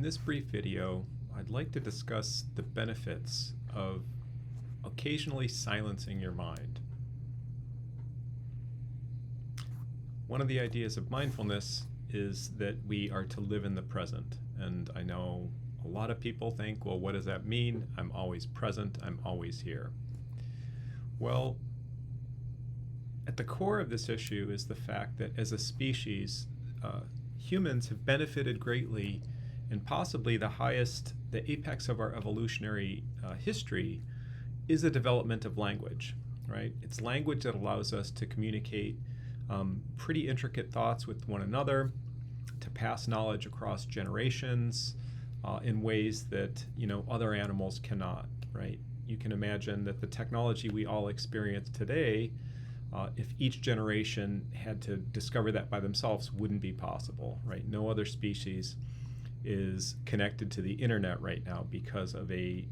In this brief video, I'd like to discuss the benefits of occasionally silencing your mind. One of the ideas of mindfulness is that we are to live in the present. And I know a lot of people think, well, what does that mean? I'm always present, I'm always here. Well, at the core of this issue is the fact that as a species, humans have benefited greatly, and possibly the apex of our evolutionary history is the development of language, right? It's language that allows us to communicate pretty intricate thoughts with one another, to pass knowledge across generations in ways that other animals cannot, right? You can imagine that the technology we all experience today, if each generation had to discover that by themselves, wouldn't be possible, right? No other species is connected to the internet right now because of a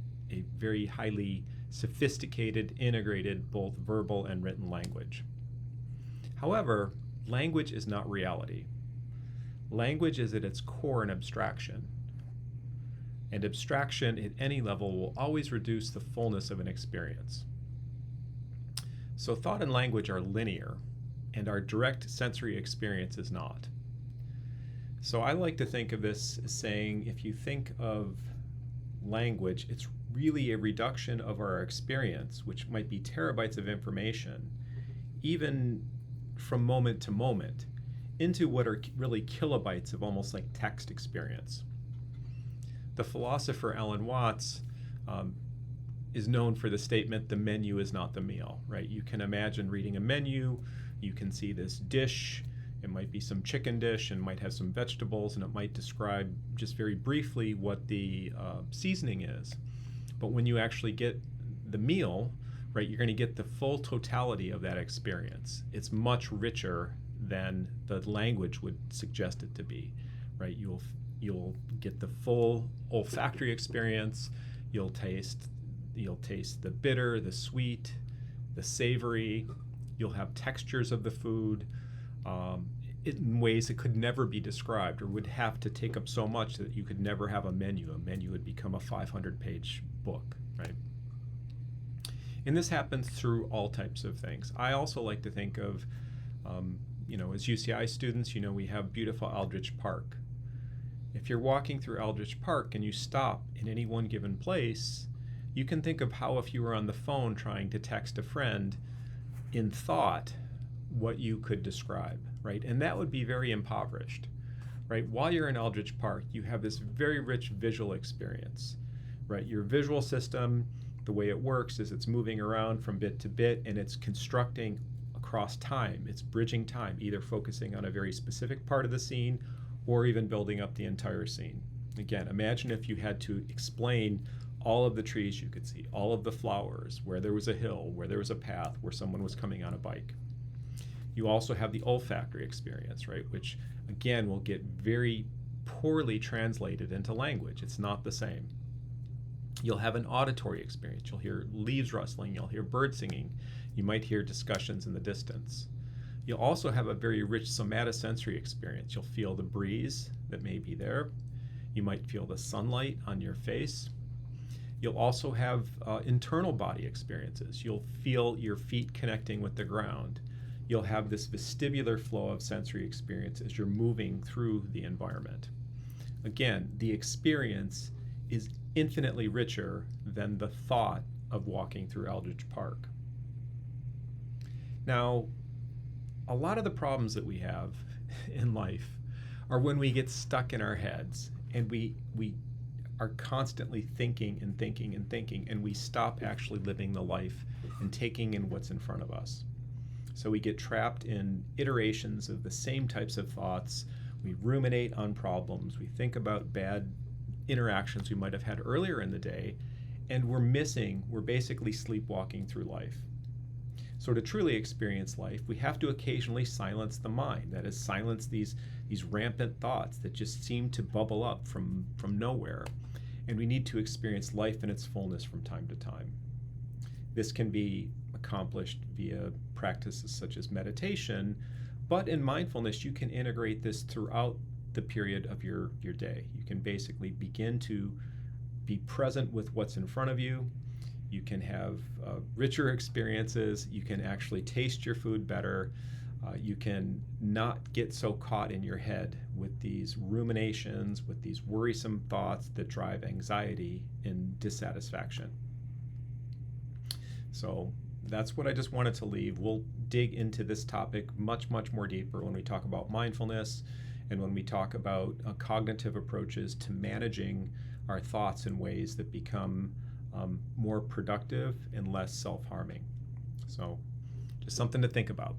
very highly sophisticated, integrated, both verbal and written language. However, language is not reality. Language is at its core an abstraction. And abstraction at any level will always reduce the fullness of an experience. So thought and language are linear, and our direct sensory experience is not. So I like to think of this as saying, if you think of language, it's really a reduction of our experience, which might be terabytes of information, even from moment to moment, into what are really kilobytes of almost like text experience. The philosopher Alan Watts is known for the statement, the menu is not the meal, right? You can imagine reading a menu, you can see this dish, it might be some chicken dish and might have some vegetables, and it might describe just very briefly what the seasoning is. But when you actually get the meal, right, you're going to get the full totality of that experience. It's much richer than the language would suggest it to be, right? You'll get the full olfactory experience. You'll taste the bitter, the sweet, the savory. You'll have textures of the food in ways that could never be described, or would have to take up so much that you could never have a menu. A menu would become a 500-page book, right? And this happens through all types of things. I also like to think of, as UCI students, we have beautiful Aldrich Park. If you're walking through Aldrich Park and you stop in any one given place, you can think of how, if you were on the phone trying to text a friend in thought, what you could describe, right? And that would be very impoverished, right? While you're in Aldrich Park, you have this very rich visual experience, right? Your visual system, the way it works is it's moving around from bit to bit, and it's constructing across time. It's bridging time, either focusing on a very specific part of the scene or even building up the entire scene. Again, imagine if you had to explain all of the trees you could see, all of the flowers, where there was a hill, where there was a path, where someone was coming on a bike. You also have the olfactory experience, right, which again will get very poorly translated into language. It's not the same. You'll have an auditory experience. You'll hear leaves rustling, you'll hear birds singing, you might hear discussions in the distance. You'll also have a very rich somatosensory experience. You'll feel the breeze that may be there. You might feel the sunlight on your face. You'll also have internal body experiences. You'll feel your feet connecting with the ground. You'll have this vestibular flow of sensory experience as you're moving through the environment. Again, the experience is infinitely richer than the thought of walking through Aldrich Park. Now, a lot of the problems that we have in life are when we get stuck in our heads and we are constantly thinking and thinking and thinking, and we stop actually living the life and taking in what's in front of us. So we get trapped in iterations of the same types of thoughts. We ruminate on problems. We think about bad interactions we might have had earlier in the day, and we're basically sleepwalking through life. So to truly experience life, we have to occasionally silence the mind. That is, silence these rampant thoughts that just seem to bubble up from nowhere. And we need to experience life in its fullness from time to time. This can be accomplished via practices such as meditation, but in mindfulness, you can integrate this throughout the period of your day. You can basically begin to be present with what's in front of you. You can have richer experiences. You can actually taste your food better. You can not get so caught in your head with these ruminations, with these worrisome thoughts that drive anxiety and dissatisfaction. So that's what I just wanted to leave. We'll dig into this topic much, much more deeper when we talk about mindfulness and when we talk about cognitive approaches to managing our thoughts in ways that become more productive and less self-harming. So just something to think about.